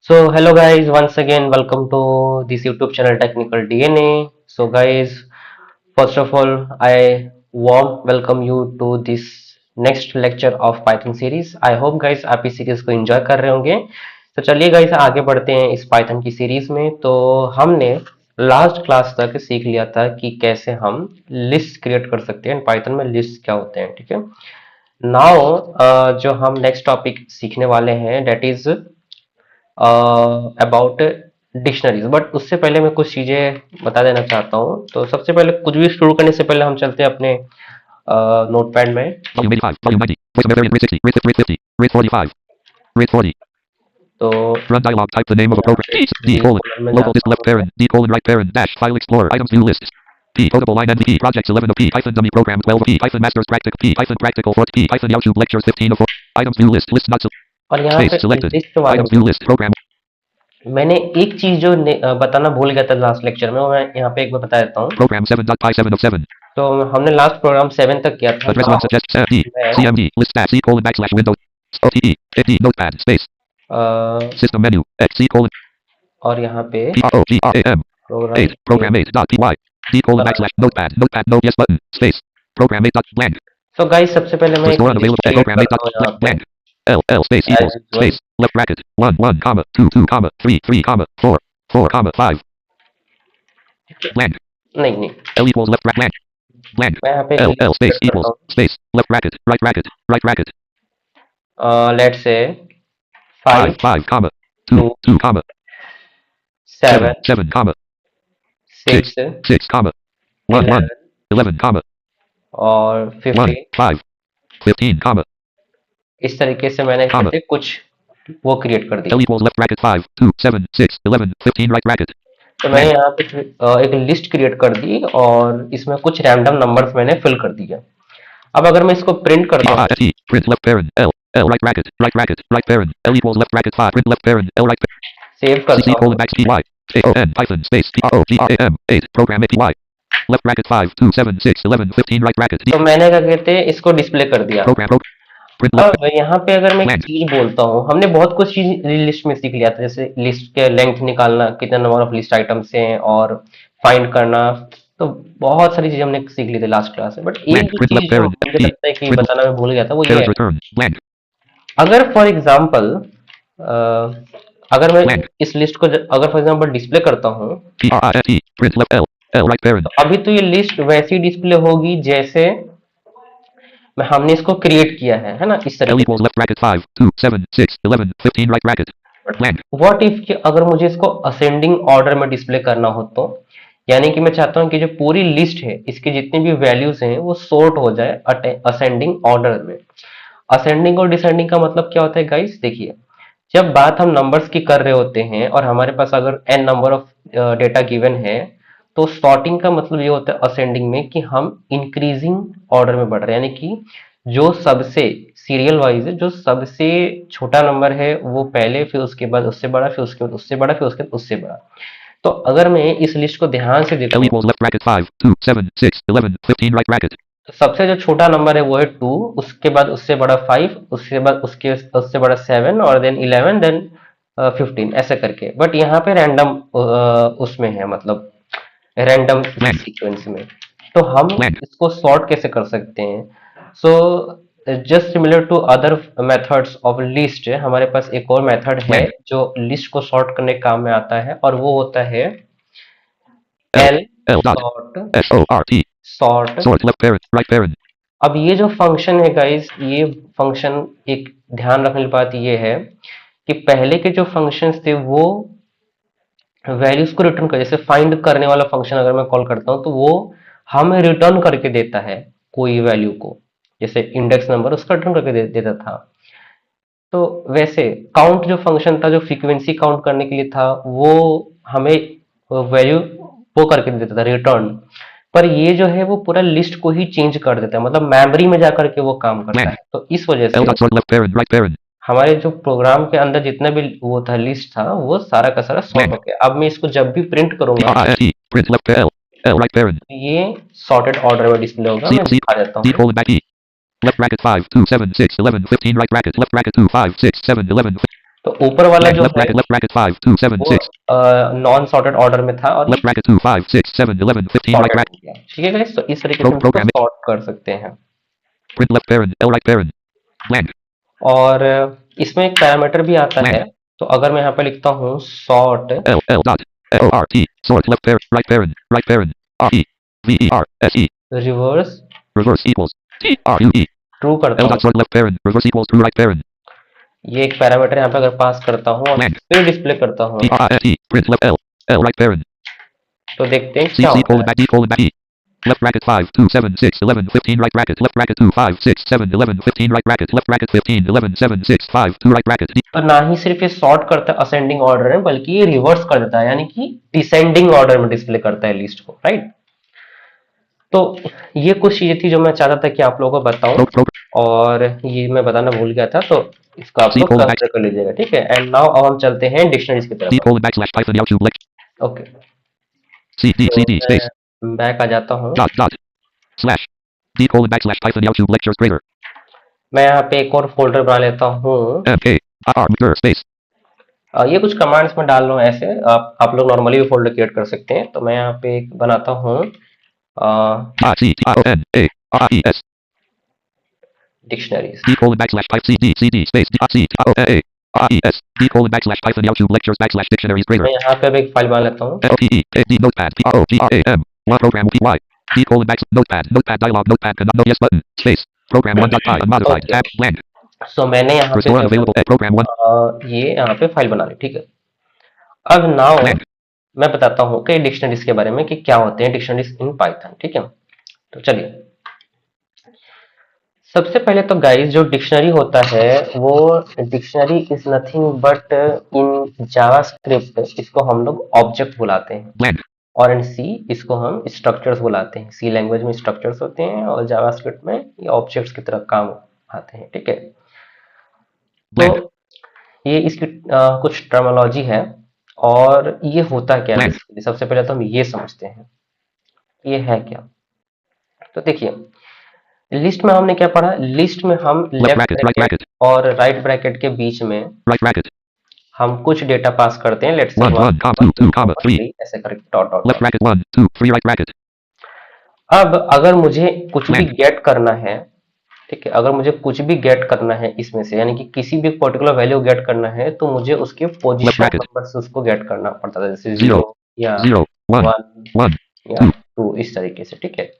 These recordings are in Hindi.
So hello guys, once again welcome to this YouTube channel Technical DNA. So guys, first of all, I warm welcome you to this next lecture of Python series. I hope guys आप इस सीरीज को enjoy कर रहे होंगे. तो चलिए guys आगे बढ़ते हैं इस Python की सीरीज में. तो हमने लास्ट क्लास तक सीख लिया था कि कैसे हम लिस्ट क्रिएट कर सकते हैं. पाइथन में लिस्ट क्या होते हैं, ठीक है. नाउ जो हम नेक्स्ट टॉपिक सीखने वाले हैं that is about dictionaries. But उससे पहले मैं कुछ चीजें बता देना चाहता हूँ. तो सबसे पहले कुछ भी शुरू करने से पहले हम चलते हैं अपने नोटपैड में. Volume 85, volume 90, voice of variant, rate 60, rate 50, rate 45, rate 40. तो Run dialog, type the name of a program. D colon, में local disk जाता left हूँ. parent, D colon right parent, dash, file explorer, items view lists. P, potable line NVP, projects 11 of P, Python dummy program 12 of P, Python masters practical P, Python practical 4 P, Python YouTube lectures 15 of 4, items view list, list not और यहाँ space पे selected, लिस्ट वाले items view list, program, मैंने एक चीज जो बताना भूल गया था लास्ट लेक्चर में, वो मैं यहाँ पे एक बार बता देता हूँ. program 7.py 7 of 7, तो हमने लास्ट प्रोग्राम 7 तक किया था. address तो 1 suggests D, मैं CMD, list stat, C colon backslash windows, OTE, D, notepad, space, system menu, X, C colon, और यहाँ पे PROGRAM, 8, program 8 dot py, D colon backslash notepad, notepad no yes button, space, program 8 dot blank, so guys सबसे पहले मैं एक restore list unavailable, create program 8 करता dot हूँ यहाँ पे blank, L space as equals, usual. space, left bracket, 1 1 comma 2 2 comma 3 3 comma 4 4 comma 5, blank, नहीं नहीं, L equals left bracket, blank, मैं यहाँ पे L space क्रिएट करता equals, हूँ. space, left bracket, right bracket, let's say 5 5 5 comma 2 2 2 comma 7 7 7 comma 6 6 6 comma 1 1 11 11 comma और 1 15. 5 15 comma, इस तरीके से मैंने comma, फिर से कुछ वो क्रिएट कर L दिया. equals left bracket 5 2 7 6 11 15 right bracket, तो मैंने blank, यहाँ पे एक लिस्ट क्रिएट कर दी और इसमें कुछ रैंडम नंबर्स मैंने फिल कर दिया. अब अगर मैं इसको प्रिंट करता हूँ, T print left parent L right parent L equals left bracket 5 print left parent L right save CC करता colon हूँ, back py AON Python space PROGRAM 8 program APY left bracket 5 2 7 6 11 15 right bracket D तो मैंने क्या कहते हैं इसको डिस्प्ले कर दिया. program print left अब यहाँ पे अगर मैं एक blank, चीज बोलता हूँ, हमने बहुत कुछ चीज लिस्ट में सीख लिया था. जैसे लिस्ट के लेंथ निकालना, कितना नंबर ऑफ लिस्ट आइटम्स हैं, और फाइंड करना. तो बहुत सारी चीजें हमने सीख ली थी लास्ट क्लास में. बट एक blank जो print left चीज जो parent मुझे D लगता है कि print बताना मैं भूल गया था वो ये errors है. return blank अगर फॉर एग्जाम्पल अगर मैं blank इस लिस्ट को अगर फॉर एग्जाम्पल डिस्प्ले करता हूँ, PRIT print left L right parent तो अभी तो ये लिस्ट वैसी डिस्प्ले होगी जैसे मैं हमने इसको क्रिएट किया है ना, इस L तरीके equals left bracket 5 2 7 6 11 15 right bracket blank से. व्हाट इफ कि अगर मुझे इसको असेंडिंग ऑर्डर में डिस्प्ले करना हो, तो यानी कि मैं चाहता हूं कि जो पूरी लिस्ट है इसके जितने भी वैल्यूज हैं वो सॉर्ट हो जाए असेंडिंग ऑर्डर में. असेंडिंग और डिसेंडिंग का मतलब क्या होता है गाइस? देखिए, जब बात हम नंबर्स की कर रहे होते हैं और हमारे पास अगर n number of data given है, तो सॉर्टिंग का मतलब ये होता है असेंडिंग में कि हम इंक्रीजिंग ऑर्डर में बढ़ रहे हैं. यानी कि जो सबसे सीरियल वाइज है, जो सबसे छोटा नंबर है वो पहले, फिर उसके बाद उससे बड़ा, फिर उसके बाद उससे बड़ा, फिर उसके बाद उससे बड़ा. तो अगर मैं इस लिस्ट को ध्यान से L देखूं, equals left bracket 5 2 7 6 11 15 right bracket तो सबसे जो छोटा नंबर है वो है 2, उसके बाद उससे बड़ा 5, उसके बाद उसके उससे बड़ा 7, और देन 11, देन 15, ऐसे करके. बट यहाँ पे रैंडम उसमें है, मतलब रैंडम blank सीक्वेंस में. तो हम blank इसको सॉर्ट कैसे कर सकते हैं? So just similar to other methods of list, हमारे पास एक और मेथड है blank जो लिस्ट को सॉर्ट करने के काम में आता है, और वो होता है L L L dot sort. SORT sort. sort left parent right parent अब ये जो फंक्शन है गाइस, ये फंक्शन एक ध्यान रखने की बात ये है कि पहले के जो फंक्शंस थे वो वैल्यूज को रिटर्न कर, जैसे फाइंड करने वाला फंक्शन अगर मैं कॉल करता हूँ तो वो हमें रिटर्न करके देता है कोई वैल्यू को. जैसे इंडेक्स नंबर उसका रिटर्न करके देता था. तो वैसे काउंट जो फंक्शन था, जो फ्रीक्वेंसी काउंट करने के लिए था, वो हमें वैल्यू वो करके देता था रिटर्न. पर ये जो है वो पूरा लिस्ट को ही चेंज कर देता है, मतलब मेमोरी में जाकर के वो काम करता blank है. तो इस वजह L से dot sort left parent right parent हमारे जो प्रोग्राम के अंदर जितना भी वो था, लिस्ट था, वो सारा का सारा सॉर्ट blank हो गया. अब मैं इसको जब भी प्रिंट करूंगा, PRIT print left L right parent ये सॉर्टेड ऑर्डर में डिस्प्ले होगा. C मैं C दिखा देता D हूँ. colon back E left bracket 5 2 7 6 11 15 right bracket left bracket 2 5 6 7 11 तो ऊपर वाला Blank. जो Left है bracket 5, 2, 7, वो 6. नॉन सॉर्टेड ऑर्डर में था और Left bracket 2, 5, 6, 7, 11, 15. Right sorted bracket. हो गया। ठीक है गाइस, तो इस तरीके से हम इसको Program. सॉर्ट कर सकते हैं। Print left parent. L right parent. Blank. और इसमें एक पैरामीटर भी आता Blank. है। तो अगर मैं यहाँ पे लिखता हूँ sort L dot. Sort. Sort left parent. Right parent. Right parent. REVERSE. Reverse Reverse equals. TRUE. True करता L हूँ, dot sort left parent. Reverse equals true right parent. ये एक पैरामीटर यहाँ पे अगर पास करता हूँ और Blank. फिर डिस्प्ले करता हूँ PRINT. Print left L. L right parent. तो देखते हैं C क्या C होता colon है। back D colon back E. Left bracket 5, 2, 7, 6, 11, 15. Right bracket. Left bracket 2, 5, 6, 7, 11, 15. Right bracket. Left bracket 15, 11, 7, 6, 5, 2. Right bracket. D. तो ना ही सिर्फ ये सॉर्ट करता है असेंडिंग ऑर्डर में, बल्कि ये रिवर्स कर देता है, यानी कि डिसेंडिंग ऑर्डर में डिस्प्ले करता है लिस्ट को, राइट। तो ये कुछ चीजें थी जो मैं चाहता था कि आप लोगों को बताऊं, और ये मैं बताना भूल गया था, तो इसको आप C लोग colon कंसिडर कर लीजिएगा, ठीक है। एंड नाउ अब हम चलते हैं डिक्शनरीज की D तरफ। colon backslash Python YouTube lecture. Okay, C D तो C D space. मैं बैक आ जाता हूँ। Dot. Slash. D colon backslash Python YouTube lectures greater. मैं यहाँ पे एक और फोल्डर बना लेता हूँ। MK. R space. ये कुछ कमांड्स में डाल रहा हूँ, ऐसे आप लोग नॉर्मली भी फोल्डर क्रिएट कर सकते हैं। तो मैं यहाँ पे एक बनाता हूँ DICTIONARIES. Dictionaries. D colon backslash Python CD space DICTIONARIES. D colon backslash Python YouTube lectures backslash dictionaries greater. मैं यहाँ पे अब एक फाइल बना लेता हूँ। LTE D notepad PROGRAM. One program PY. D colon backslash notepad dialog notepad no yes button space. Program 1.py unmodified Okay. tab blank. सो मैंने यहाँ पे Restore unavailable program 1 ये यहाँ पे फाइल बना ली, ठीक है। अब नाउ blank. मैं बताता हूँ कि डिक्शनरीज के बारे में कि क्या होते हैं डिक्शनरीज इन पाइथन, ठीक है। तो चलिए, सबसे पहले तो गाइस जो डिक्शनरी होता है वो dictionary is nothing but in JavaScript इसको हम लोग ऑब्जेक्ट बुलाते हैं, Blank. और इन सी इसको हम स्ट्रक्चर्स बुलाते हैं। सी लैंग्वेज में स्ट्रक्चर्स होते हैं और जावास्क्रिप्ट में ये ऑब्जेक्ट्स की तरह काम आते हैं, ठीक है। Blank. तो ये इसकी कुछ टर्मिनोलॉजी है, और ये होता क्या है Blank. basically? सबसे पहले तो हम ये समझते हैं ये है क्या। तो देखिए, लिस्ट में हमने क्या पढ़ा, लिस्ट में हम Left left bracket right bracket bracket और राइट ब्रैकेट के बीच में right bracket. हम कुछ डेटा पास करते हैं, लेट्स से 1 1 2 2 3. ऐसे करके dot dot Left dot. bracket 1 2 3 right bracket. अब अगर मुझे कुछ भी Blank. गेट करना है, ठीक है, अगर मुझे कुछ भी गेट करना है इसमें से, यानी कि किसी भी पर्टिकुलर वैल्यू गेट करना है, तो मुझे उसके पोजीशन bracket. नंबर से उसको गेट करना पड़ता था, जैसे 0 0 या 0 1 1 1 या 2. 2, इस तरीके से, ठीक है।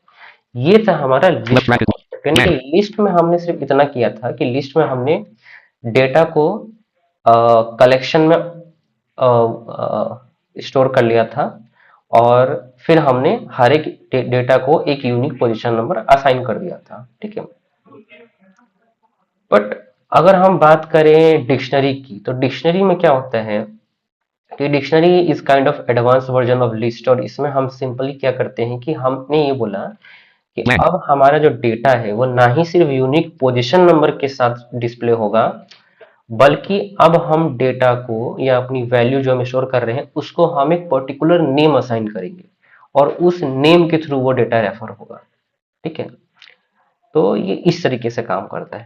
ये था हमारा Left लिस्ट, bracket. यानी कि Blank. लिस्ट में हमने सिर्फ इतना किया था कि लिस्ट में हमने डेटा को कलेक्शन में स्टोर कर लिया था, और फिर हमने हर एक डेटा को एक यूनिक पोजीशन नंबर असाइन कर दिया था, ठीक है। बट अगर हम बात करें डिक्शनरी की, तो डिक्शनरी में क्या होता है कि dictionary is kind of advance version of list, और इसमें हम सिंपली क्या करते हैं कि हमने ये बोला कि Blank. अब हमारा जो डेटा है वो ना ही सिर्फ यूनिक पोजीशन नंबर के साथ डिस्प्ले होगा, बल्कि अब हम डेटा को या अपनी वैल्यू जो हम स्टोर कर रहे हैं उसको हम एक पर्टिकुलर नेम असाइन करेंगे, और उस नेम के थ्रू वो डेटा रेफर होगा, ठीक है। तो ये इस तरीके से काम करता है,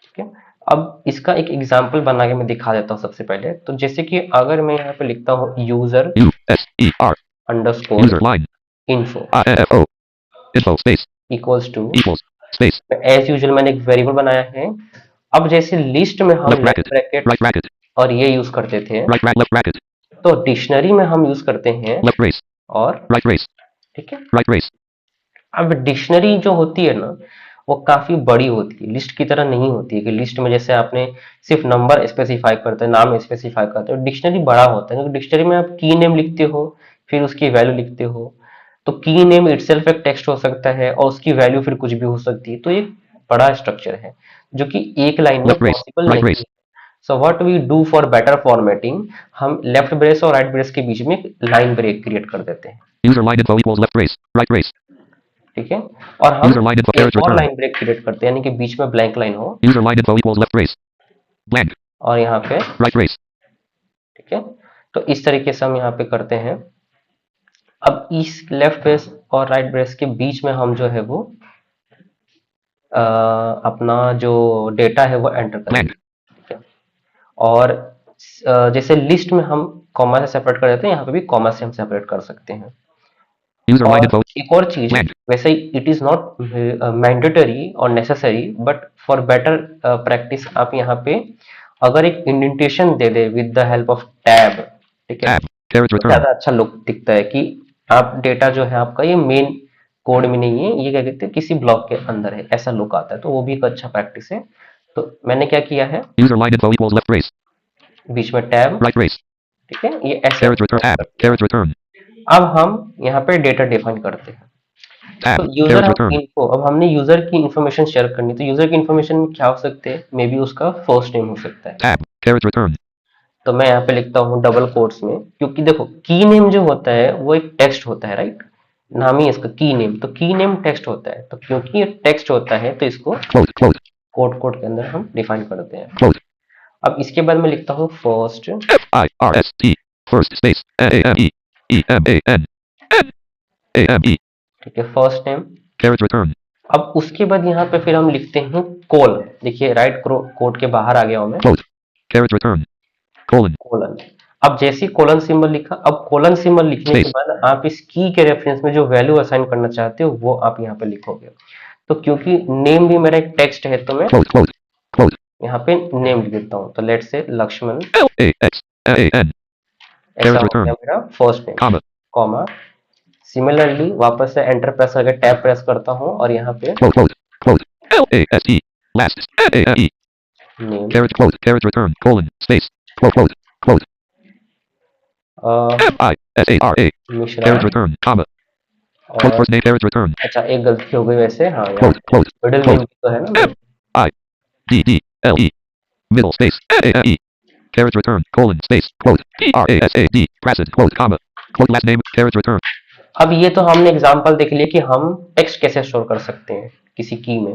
ठीक है। अब इसका एक एग्जांपल बना के मैं दिखा देता हूँ सबसे पहले। तो जैसे कि अगर मैं यहाँ पे लिखता हूँ user USER underscore user line info INFO info space equals to, equals space as usual मैंने एक वेरिएबल बनाया है। अब जैसे लिस्ट में हम left left bracket bracket right bracket और ये यूज करते थे, left bracket तो डिक्शनरी में हम यूज करते हैं left brace और, right brace ठीक है। right brace अब डिक्शनरी जो होती है ना, वो काफी बड़ी होती है, लिस्ट की तरह नहीं होती है कि लिस्ट में जैसे आपने सिर्फ नंबर स्पेसिफाई करते हैं, नाम स्पेसिफाई करते हो। डिक्शनरी बड़ा होता है, क्योंकि डिक्शनरी में आप की नेम लिखते हो, फिर उसकी वैल्यू लिखते हो। तो की नेम इटसेल्फ एक टेक्स्ट हो सकता है, और उसकी वैल्यू फिर कुछ भी हो सकती है। तो एक बड़ा स्ट्रक्चर है जो कि एक लाइन में left brace पॉसिबल right नहीं brace है। So what we do for better formatting, हम लेफ्ट ब्रेस और राइट ब्रेस के बीच में एक लाइन ब्रेक क्रिएट कर देते हैं, user line info equals left brace right brace ठीक है। और हम user line info एक carriage और return लाइन ब्रेक क्रिएट करते हैं, यानी कि बीच में ब्लैंक लाइन हो, user line info equals left brace blank और यहाँ पे, right brace ठीक है। तो इस तरीके से हम यहाँ पे करते हैं। अब इस लेफ्ट ब्रेस और राइट ब्रेस के बीच में हम जो है वो अपना जो डेटा है वो एंटर करेंगे, blank ठीक है। और जैसे लिस्ट में हम कॉमा से सेपरेट कर देते हैं, यहाँ पे भी कॉमा से हम सेपरेट कर सकते हैं। User line और info. एक और चीज, Blank. वैसे इट इज नॉट मैंडेटरी और necessary, but for better practice आप यहाँ पे अगर एक indentation they they with the help of tab, ठीक है, Tab. Carriage तो return. ज्यादा अच्छा लुक दिखता है कि आप डेटा जो है आपका ये मेन कोड में नहीं है, ये क्या कहते हैं किसी ब्लॉक के अंदर है, ऐसा लुक आता है, तो वो भी एक अच्छा प्रैक्टिस है। तो मैंने क्या किया है, User line info equals left brace. बीच में टैब, Right brace. ठीक है, ये ऐसे Carriage return. Tab. कर दिया। Carriage return. अब हम यहाँ पे डेटा डिफाइन करते हैं। तो Tab. यूजर Carriage हम return. इनको, अब हमने यूजर की इंफॉर्मेशन शेयर करनी, तो यूजर की इंफॉर्मेशन में क्या हो सकते हैं, मे बी उसका फर्स्ट नेम हो सकता है। Tab. Carriage return. तो मैं यहाँ पे लिखता हूँ डबल कोट्स में, क्योंकि देखो की नेम जो होता है वो एक टेक्स्ट होता है, राइट, नाम ही है इसका की नेम, तो की नेम टेक्स्ट होता है, तो क्योंकि ये टेक्स्ट होता है तो इसको Close. Close. कोट कोट के अंदर हम डिफाइन करते हैं। Close. अब इसके बाद मैं लिखता हूँ first, F-I-R-S-T. First space. A-M-E. E-M-A-N. N. A-M-E. ठीक है, फर्स्ट नेम। Carriage return. अब उसके बाद यहाँ पे फिर हम लिखते हैं कोल, देखिए राइट कोट के बाहर आ गया हूँ मैं, Close. Carriage return. Colon. Colon. अब जैसे ही कोलन सिंबल लिखा, अब कोलन सिंबल लिखने के Space. बाद आप इस की के रेफरेंस में जो वैल्यू असाइन करना चाहते हो वो आप यहाँ पे लिखोगे। तो क्योंकि नेम भी मेरा एक टेक्स्ट है तो मैं Close. Close. Close. यहाँ पे नेम लिख देता हूँ, तो लेट से लक्ष्मण, L-A-X-A-N. ऐसा Carriage हो return. गया मेरा first name, Comma. Comma. Similarly वापस से एंटर प्रेस करके टैब प्रेस करता हूँ और यहाँ पे Close. Close. Close. L-A-S-E. Last. A-A-N-E. Name, Carriage close. Carriage return. Colon. Space. Close. Close. Close. M-I-S-A-R-A. Mishra, Carriage return. Comma. Close और first name. Carriage return. अच्छा एक गलती हो गई वैसे, हाँ यहाँ Close. Close. Middle Close. Name तो है ना मेरे, I-D-D-L-E. Middle space. A-A-N-E. Carriage return. Colon. Space. Close. P-R-A-S-A-D. Prasad. Close. Comma. Close last name. Carriage return. अब ये तो हमने एग्जांपल देख लिया कि हम टेक्स्ट कैसे स्टोर कर सकते हैं किसी की में।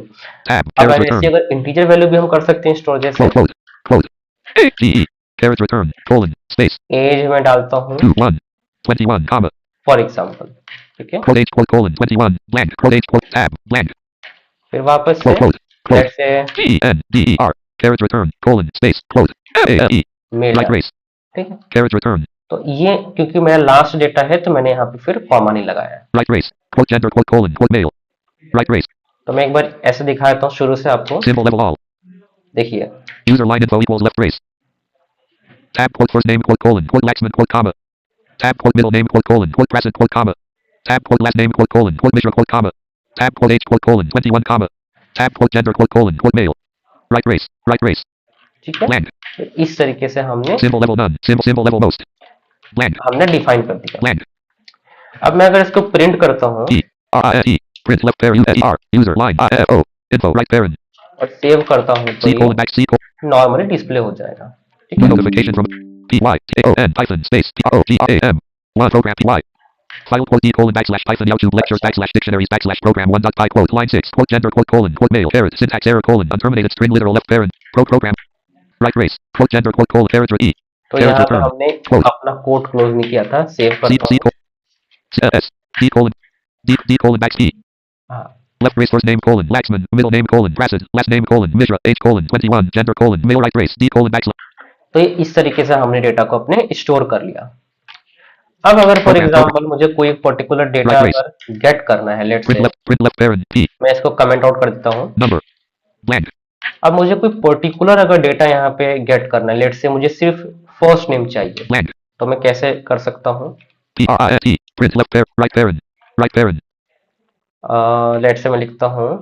Tab. अब Carriage ऐसे return. अगर इंटीजर वैल्यू भी हम कर सकते हैं स्टोर, जैसे Close. Close. Close. A-G-E. Carriage return. Colon. Space. As में डालता हूँ 2-1. 21. Comma. फॉर एग्जांपल, ठीक है, Close H. Close colon. 21. Blank. Close H. Close tab. Blank. फिर वापस से Close. Close. Close. लेट से G-E-N-D-E-R. Carriage return. Colon. Space. Close. A-L-E. Male, Right race. ठीक है। Carriage return. तो ये क्योंकि मेरा लास्ट डेटा है तो मैंने यहाँ पे फिर कॉमा नहीं लगाया। Right race. Quote gender. Quote colon. Quote male. Right race. तो मैं एक बार ऐसे दिखा देता हूँ शुरू से आपको, Symbol level all. देखिए User line info equals left race. Tab quote first name quote colon quote Laxman quote comma. Tab quote middle name quote colon quote Prasad quote comma. Tab quote last name quote colon quote Mishra quote comma. Tab quote H quote colon 21 comma. Tab quote gender quote colon quote male. Right race. Right race. ठीक है, Blank. तो इस तरीके से हमने Symbol level none. Symbol level most. Blank. हमने डिफाइन कर दिया। Blank. अब मैं अगर इसको प्रिंट करता हूँ T. R-I-S-E. Print left pair U-S-E-R. User line I-F-O. Info right parent. और सेव करता हूँ तो C ये colon back C colon. Normally display हो जाएगा, ठीक है। Notification from P-Y-T-A-O-N hyphen space P-R-O-G-R-A-M. One program P-Y. File quote D colon backslash Python YouTube lectures backslash dictionaries backslash program 1.py quote line 6 quote gender quote colon quote male parent syntax error colon unterminated string literal left parent program right race quote gender quote colon character E तो character यहाँ पे return हमने quote अपना कोड क्लोज नहीं किया था, सेव C करता C हूँ, colon S D colon D colon back E हाँ, left race first name colon Laxman middle name colon Prasad last name colon Mishra H colon 21 gender colon male right race D colon backslash तो ये इस तरीके से हमने डेटा को अपने स्टोर कर लिया। अब अगर फॉर एग्जांपल मुझे कोई एक पर्टिकुलर डेटा अगर गेट करना है, let's say print left parent P मैं इसको कमेंट आउट कर देता हूँ। number blank अब मुझे कोई पर्टिकुलर अगर डेटा यहाँ पे गेट करना है, लेट्स से मुझे सिर्फ फर्स्ट नेम चाहिए, blank तो मैं कैसे कर सकता हूँ, P-R-I-S-E print left parent right parent let's say मैं लिखता हूँ,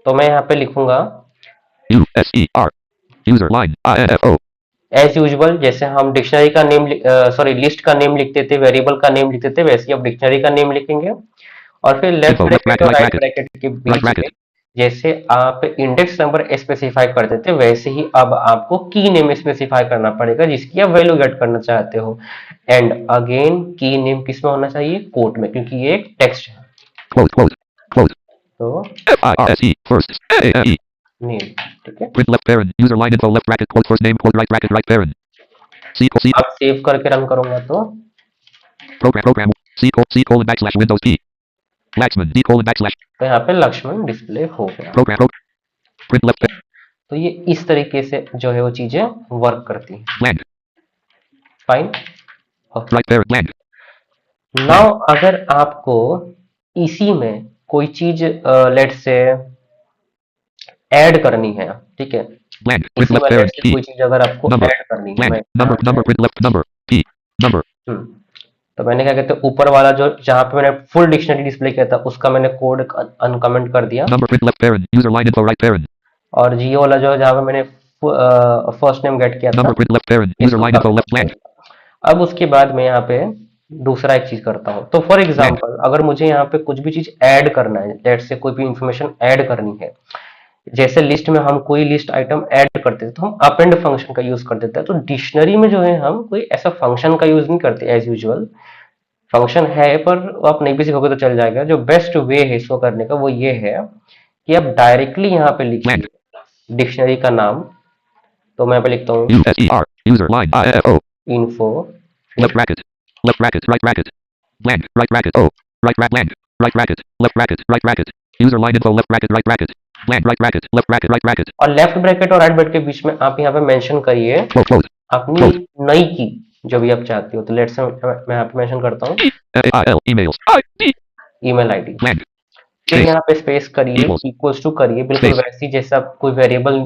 तो मैं यहाँ पे लिखूंगा U-S-E-R user line I-N-F-O as usual, जैसे हम डिक्शनरी का नेम सॉरी लिस्ट का नेम लिखते थे, वेरिएबल का नेम लिखते थे, वैसे ही अब डिक्शनरी का नेम लिखेंगे। और फिर लेफ्ट Info, left ब्रैकेट और bracket, राइट right ब्रैकेट के right बीच bracket में जैसे आप इंडेक्स नंबर स्पेसिफाई करते थे, वैसे ही अब आपको की नेम स्पेसिफाई करना पड़ेगा जिसकी आप वैल्यू गेट करना चाहते हो। एंड अगेन की नेम किस में होना चाहिए, कोट में, क्योंकि ये एक टेक्स्ट है। close तो F-I-R-S-E first A-N-E नेम, ठीक है, print left parent user line info left bracket quote first name quote right parent C अब सेव करके रन करूंगा तो program C colon backslash Windows P Laxman D colon backslash यहाँ पे लक्ष्मण डिस्प्ले हो गया। program print left तो तो ये इस तरीके से जो है वो चीजें वर्क करती हैं। blank, fine. right parent, blank, now अगर आपको इसी में कोई चीज लेट से ऐड करनी है, ठीक है, blank, print इसी left में लेट parent, से P, कोई चीज अगर आपको number, ऐड करनी है, blank, मैं number, number, print left, number, P, number, तो मैंने क्या कहते हैं ऊपर वाला जो जहां पे मैंने फुल डिक्शनरी डिस्प्ले किया था उसका मैंने कोड अनकमेंट कर दिया, number, print left parent, user line info, right parent, और जियो वाला जो जहां पे मैंने फर्स्ट नेम गेट किया था number, print left parent, user इसको line info, left, कमेंट कर blank, दिया। अब उसके बाद मैं यहाँ पे दूसरा एक चीज करता हूँ। तो फॉर blank, एग्जाम्पल अगर मुझे यहाँ पे कुछ भी चीज ऐड करना है, लेट से कोई भी इंफॉर्मेशन ऐड करनी है, जैसे लिस्ट में हम कोई लिस्ट आइटम ऐड करते थे तो हम अपेंड फंक्शन का यूज कर देते हैं। तो डिक्शनरी में जो है हम कोई ऐसा फंक्शन का यूज नहीं करते एज यूजुअल। फंक्शन है पर आप नहीं भी सीखोगे तो चल जाएगा। जो बेस्ट वे है इसको करने का वो ये है कि आप डायरेक्टली यहाँ पे blank, लिखिए डिक्शनरी का नाम। तो मैं यहाँ पे लिखता हूँ user, user line, info, info, left bracket, right bracket, blank, right bracket, O, blank, right bracket, left bracket, user line info, left bracket, blank, right bracket, right bracket, और लेफ्ट ब्रैकेट और राइट ब्रैकेट के बीच में आप यहाँ पे मेंशन करिए close, close, अपनी close, नई की जो भी आप चाहती हो। तो लेट्स से मैं यहाँ पे मेंशन करता हूँ AIL, emails, ID, email ID. blank, फिर space, यहाँ पे स्पेस करिए, equals, इक्वल्स टू करिए, बिल्कुल space, वैसी जैसा आप कोई वेरिएबल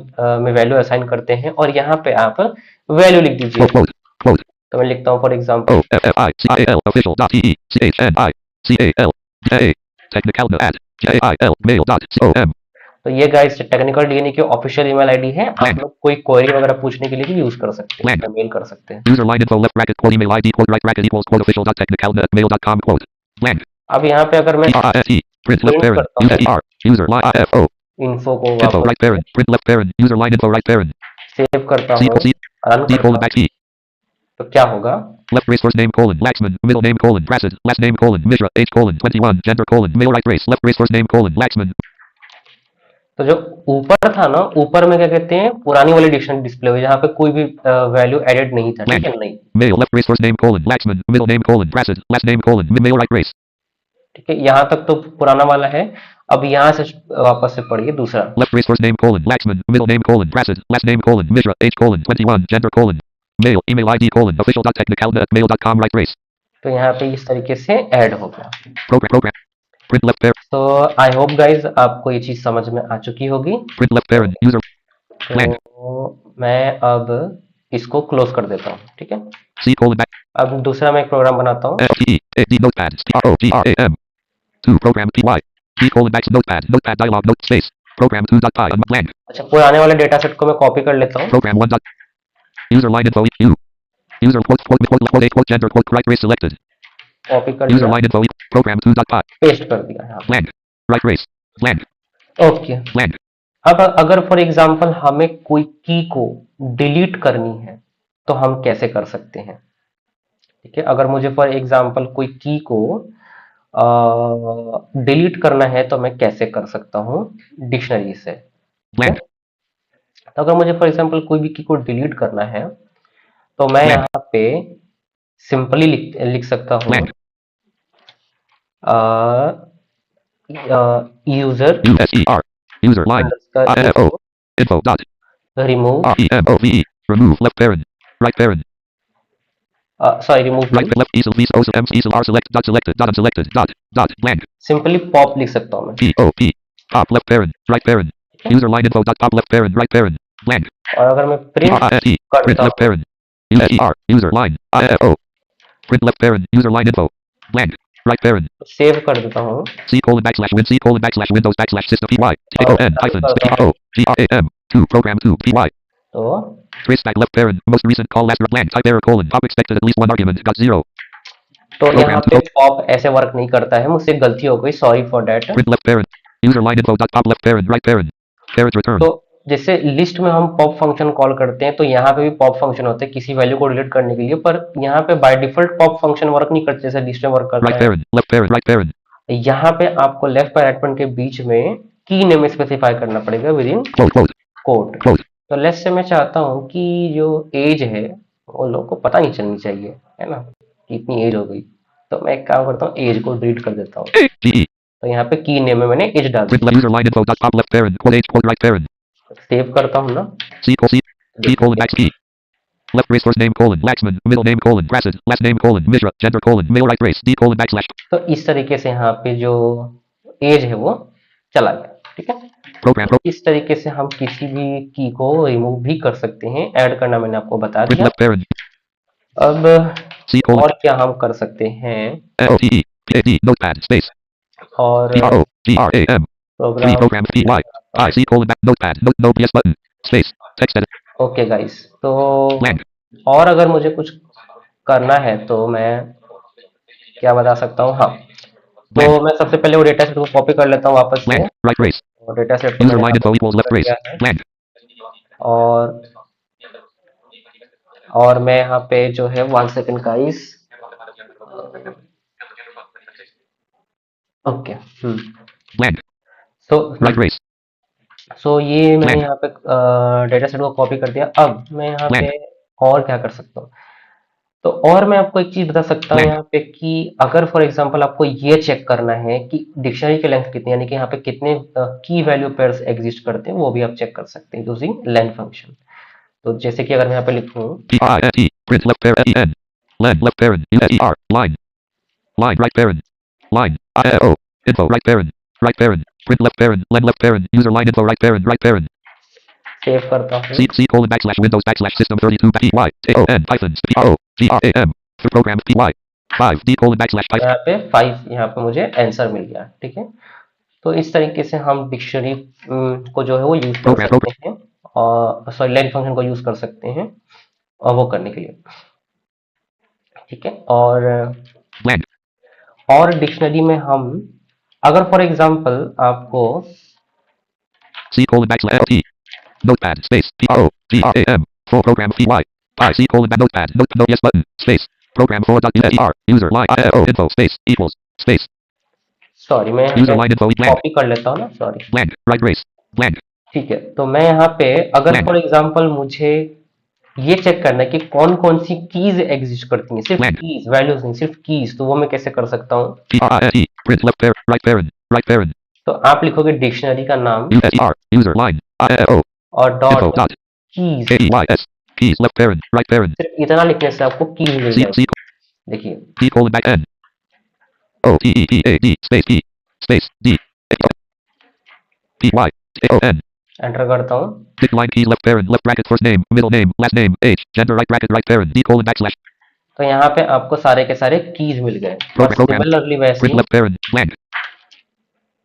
में वैल्यू असाइन करते हैं, और यहाँ पे आप वैल्यू लिख दीजिए। close, close, close, तो मैं लिखता हूँ for example O, FFI, CAL, official, .EE, CHNI, CAL, JA, technical, at, JAIL, mail, .com, तो ये गाइस टेक्निकल डीएनए की ऑफिशियल ईमेल आईडी है। आप लोग कोई क्वेरी वगैरह पूछने के लिए भी यूज कर सकते हैं, मेल कर सकते हैं। user line info, left bracket, quote, email ID, quote, right bracket, equals, quote, official, technical, mail.com, quote, blank, अब यहाँ पे अगर मैं PRSE, print left print parent, करता हूँ USER, user line, IFO, info को info, right वापस parent, print left parent, user line info, right parent, save करता C, हूँ, C, रन D, करता colon, हूँ, back E, तो क्या होगा? left race, first name, colon, Laxman, middle name, colon, Brasad, last name, colon, Mishra, age, colon, 21, gender, colon, male, right race, left race, first name, colon, Laxman, तो जो ऊपर था ना, ऊपर में क्या कहते हैं पुरानी वाली डिक्शनरी डिस्प्ले हुई जहाँ पे कोई भी वैल्यू एडेड नहीं था, ठीक है, नहीं, male, left race, first name, colon, Laxman, middle name, colon, Brasad, last name, colon, male, right race, ठीक है, यहाँ तक तो पुराना वाला है। अब यहाँ से वापस से पढ़िए दूसरा, left race, first name, colon, Laxman, middle name, colon, Brasad, last name, colon, Mishra, age, colon, 21, gender, colon, male, email ID, colon, official.technical@mail.com, right race, तो यहाँ पे इस तरीके से ऐड हो गया। program, print left parent, तो आई होप गाइज आपको ये चीज समझ में आ चुकी होगी। print left parent, user, blank, तो मैं अब इसको क्लोज कर देता हूँ, ठीक है। C, colon, back, अब दूसरा मैं एक प्रोग्राम बनाता हूँ। FTE, AD, notepad, program, 2, program, PY, D, colon, back, notepad, dialog, note, space, program 2.py, blank, अच्छा, पुराने वाले डेटा सेट को मैं कॉपी कर लेता हूँ। program 1. User line info, U, user, quote, gender, quote, right race selected, copy कर user दिया, line info, program 2.py, paste कर दिया यहाँ blank, right race, blank, पे। ओके, blank, अब अगर फॉर एग्जांपल हमें कोई की को डिलीट करनी है तो हम कैसे कर सकते हैं, ठीक है। अगर मुझे फॉर एग्जांपल कोई की को डिलीट करना है तो मैं कैसे कर सकता हूँ डिक्शनरी से, ठीक है। blank, तो अगर मुझे फॉर एग्जांपल कोई भी की को डिलीट करना है तो मैं blank, यहाँ पे सिंपली लिख सकता हूँ blank, user USER, user line, IFO, info, dot, remove, REMOVE, remove, left parent, right parent, sorry remove right, left, easel, visa, OSA, M, easel, R, select, dot, selected, dot, unselected, dot, blank, simply pop लिख सकता हूँ मैं। POP, pop, left parent, right parent, user line info, dot, pop, left parent, right parent, blank, और अगर मैं प्रिंट RISE, print करता left parent, USER, user line, IFO, print left parent, user line info, blank, right parent, save कर देता हूँ, C, colon, backslash Windows, backslash system, PY, TON, hyphen, O, GRAM, 2, program 2, PY, तो trace back left parent, most recent call last blank, type error, colon, pop expected at least one argument, got 0, यहाँ पे पॉप ऐसे वर्क नहीं करता है, मुझसे गलती हो गई, sorry for that. print left parent, user line info, dot, pop left parent, right parent, parent return, तो जैसे लिस्ट में हम पॉप फंक्शन कॉल करते हैं तो यहाँ पे भी पॉप फंक्शन होते हैं किसी वैल्यू को डिलीट करने के लिए, पर यहाँ पे by default pop function work नहीं करते जैसे लिस्ट में वर्क करता right है। parent, left parent, right parent, यहाँ पे आपको लेफ्ट और राइट पैन के बीच में की नेम स्पेसिफाई करना पड़ेगा with in close, close, code. close, तो लेट्स से मैं चाहता हूँ कि जो एज है वो लोग को पता नहीं चलनी चाहिए, है ना, कि इतनी एज हो गई। तो मैं एक काम करता हूँ, एज को डिलीट कर देता हूँ। GE, तो यहाँ पे की नेम में मैंने एज डाल print दिया। left user line info, dot, pop left parent, quote age, quote right parent, save करता हूँ ना, C colon X P. Left race first name colon Laxman. Middle name colon Prasad. Last name colon Mishra. Gender colon male right race. D colon backslash. तो इस तरीके से यहाँ पे जो एज है वो चला गया, ठीक है। Program. तो इस तरीके से हम किसी भी की को रिमूव भी कर सकते हैं, ऐड करना मैंने आपको बता Print दिया। left parent. अब C colon और क्या हम कर सकते हैं, L T E P A D notepad space और P R O G R A M. Three program program P Y I C colon back notepad no PS button space text edit okay guys. तो blank और अगर मुझे कुछ करना है तो मैं क्या बता सकता हूँ, हाँ, तो blank मैं सबसे पहले वो डेटा सेट को कॉपी कर लेता हूँ वापस से, blank right race और डेटा सेट को user मैंने line यहाँ पे info equals कॉपी left कर race दिया है। blank और और मैं यहाँ पे जो है 1 सेकंड गाइस, ओके। blank सो right race सो ये मैंने blank यहाँ पे डेटा सेट को कॉपी कर दिया। अब मैं यहाँ पे blank और क्या कर सकता हूँ, तो और मैं आपको एक चीज बता सकता हूँ blank यहाँ पे कि अगर फॉर एग्जांपल आपको ये चेक करना है कि डिक्शनरी की लेंथ कितनी, यानी कि यहाँ पे कितने की वैल्यू पेयर्स एग्जिस्ट करते हैं, वो भी आप चेक कर सकते हैं यूजिंग लेंथ फंक्शन। तो जैसे कि अगर मैं यहाँ पे लिखूँ, P I N T print left parent E N len left parent U S E R line right parent line I O info right parent print left parent user line info right parent save करता हूँ, C colon backslash Windows backslash system 32 P Y T O N Python P R O G R A M for program P Y 5 D colon backslash तो Python यहाँ पे 5 यहाँ पे मुझे आंसर मिल गया, ठीक है। तो इस तरीके से हम डिक्शनरी को जो है वो यूज कर program सकते हैं, और सॉरी लेंथ फंक्शन को यूज कर सकते हैं और वो करने के लिए, ठीक है। blank और डिक्शनरी में हम अगर फॉर एग्जांपल आपको C colon backslash L T notepad space P R O G R A M full program P Y I C colon back notepad no yes button space program 4 dot E R user line I O info space equals space sorry मैं यहाँ user पे line info blank कॉपी कर लेता हूँ ना, sorry, blank right race blank ठीक है। तो मैं यहाँ पे अगर blank फॉर एग्जांपल मुझे ये चेक करना है कि कौन कौन सी कीज एग्जिस्ट करती हैं, सिर्फ blank कीज, वैल्यूज नहीं, सिर्फ कीज, तो वो मैं कैसे कर सकता हूँ। P R I N T print left parent right parent तो आप लिखोगे डिक्शनरी का नाम U S E R user line I O और info dot dot keys, K E Y S keys left parent right parent सिर्फ इतना लिखने से आपको कीज मिल C जाएगी। C देखिए, D colon back N O T E P A D space P space D P Y T O N enter करता हूँ, decline keys left parent left bracket first name middle name last name age gender right bracket right parent D colon backslash तो यहाँ पे आपको सारे के सारे कीज मिल गए। बस program सिमिलरली वैसे print he left parent blank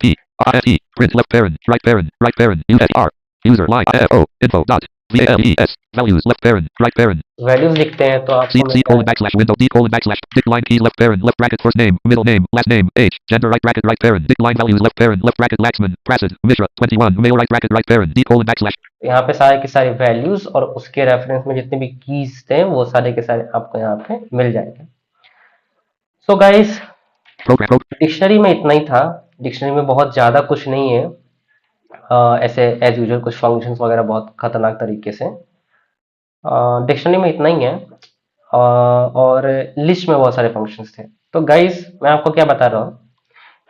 P I N T print left parent right parent U S R user line I O info dot VALES values left parent values लिखते हैं तो आपको C मिलता colon है backslash window D colon backslash decline keys left parent left bracket first name middle name last name age gender right parent decline values left bracket Laxman Prasad Mishra 21 male right parent D colon backslash यहाँ पे सारे के सारे वैल्यूज और उसके रेफरेंस में जितने भी कीज थे वो सारे के सारे आपको यहाँ पे मिल जाएंगे। सो गाइस, program डिक्शनरी में इतना ही था। डिक्शनरी में बहुत ज़्यादा कुछ नहीं है, ऐसे एज यूजुअल कुछ फंक्शंस वगैरह बहुत खतरनाक तरीके से। डिक्शनरी में इतना ही है, और लिस्ट में बहुत सारे फंक्शंस थे। तो गाइस मैं आपको क्या बता रहा हूँ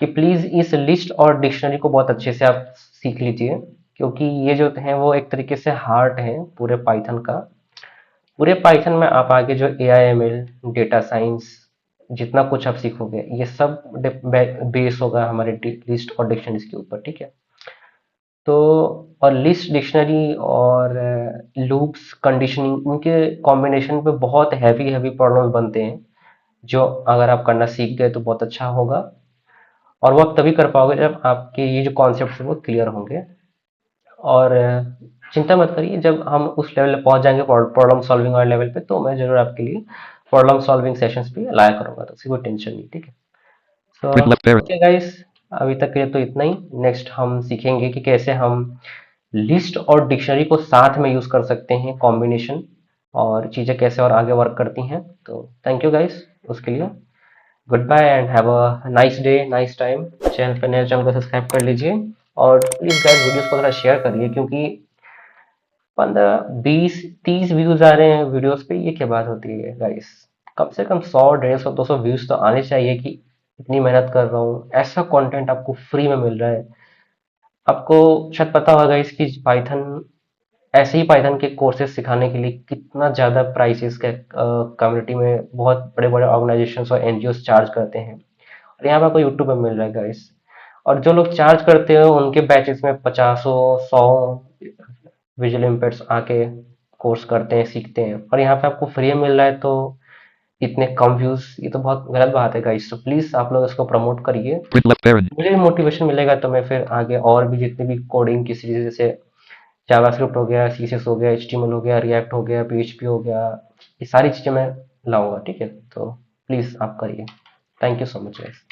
कि प्लीज़ इस लिस्ट और डिक्शनरी को बहुत अच्छे से आप सीख लीजिए, क्योंकि ये जो हैं वो एक तरीके से हार्ट है पूरे पाइथन का। पूरे पाइथन में आप आगे जो AIML, डेटा साइंस, जितना कुछ आप सीखोगे ये सब बेस होगा हमारे लिस्ट और डिक्शनरीज के ऊपर, ठीक है। तो और लिस्ट, डिक्शनरी और लूप्स, कंडीशनिंग, उनके कॉम्बिनेशन पे बहुत हैवी हैवी प्रॉब्लम्स बनते हैं, जो अगर आप करना सीख गए तो बहुत अच्छा होगा। और वो आप तभी कर पाओगे जब आपके ये जो कॉन्सेप्ट है वो क्लियर होंगे। और चिंता मत करिए, जब हम उस लेवल पे पहुंच जाएंगे प्रॉब्लम सॉल्विंग वाले लेवल पे, तो मैं जरूर आपके लिए प्रॉब्लम सॉल्विंग सेशंस भी लाया करूंगा, तो उसकी कोई टेंशन नहीं, ठीक है। सो print left parent okay guys, अभी तक के लिए तो इतना ही। नेक्स्ट हम सीखेंगे कि कैसे हम लिस्ट और डिक्शनरी को साथ में यूज कर सकते हैं, कॉम्बिनेशन, और चीजें कैसे और आगे वर्क करती हैं। तो थैंक यू गाइस उसके लिए। Good bye and have a nice day, nice time. Channel पे नए, चैनल को सब्सक्राइब कर लीजिए, और प्लीज गाइस वीडियोस को थोड़ा शेयर करिए, क्योंकि 15 20 30 व्यूज आ रहे हैं वीडियोस पे, ये क्या बात होती है गाइस। कम से कम 100 150 200 व्यूज तो आने चाहिए, कि इतनी मेहनत कर रहा हूँ, ऐसा कंटेंट आपको फ्री में मिल रहा है। आपको शायद पता होगा इसकी पाइथन, ऐसे ही पाइथन के कोर्सेज सिखाने के लिए कितना ज़्यादा प्राइसेस के कम्युनिटी में बहुत बड़े बड़े ऑर्गेनाइजेशंस और एनजीओ चार्ज करते हैं। और यहाँ पे आपको यूट्यूब पे मिल रहा है गाइस। और जो लोग चार्ज करते हैं उनके बैचेस में पचासों 100 विजुअल इम्पेयर्ड्स आके कोर्स करते हैं, सीखते हैं, और यहाँ पे आपको फ्री में मिल रहा है तो इतने कम व्यूज, ये तो बहुत गलत बात है गाइस। तो प्लीज आप लोग इसको प्रमोट करिए, Print left parent. मुझे भी मोटिवेशन मिलेगा तो मैं फिर आगे और भी जितनी भी कोडिंग की सीरीज, जैसे जावास्क्रिप्ट हो गया, सीएसएस हो गया, एचटीएमएल हो गया, रिएक्ट हो गया, पीएचपी हो गया, ये सारी चीजें मैं लाऊंगा, ठीक है। तो प्लीज आप करिए। Thank you so much guys.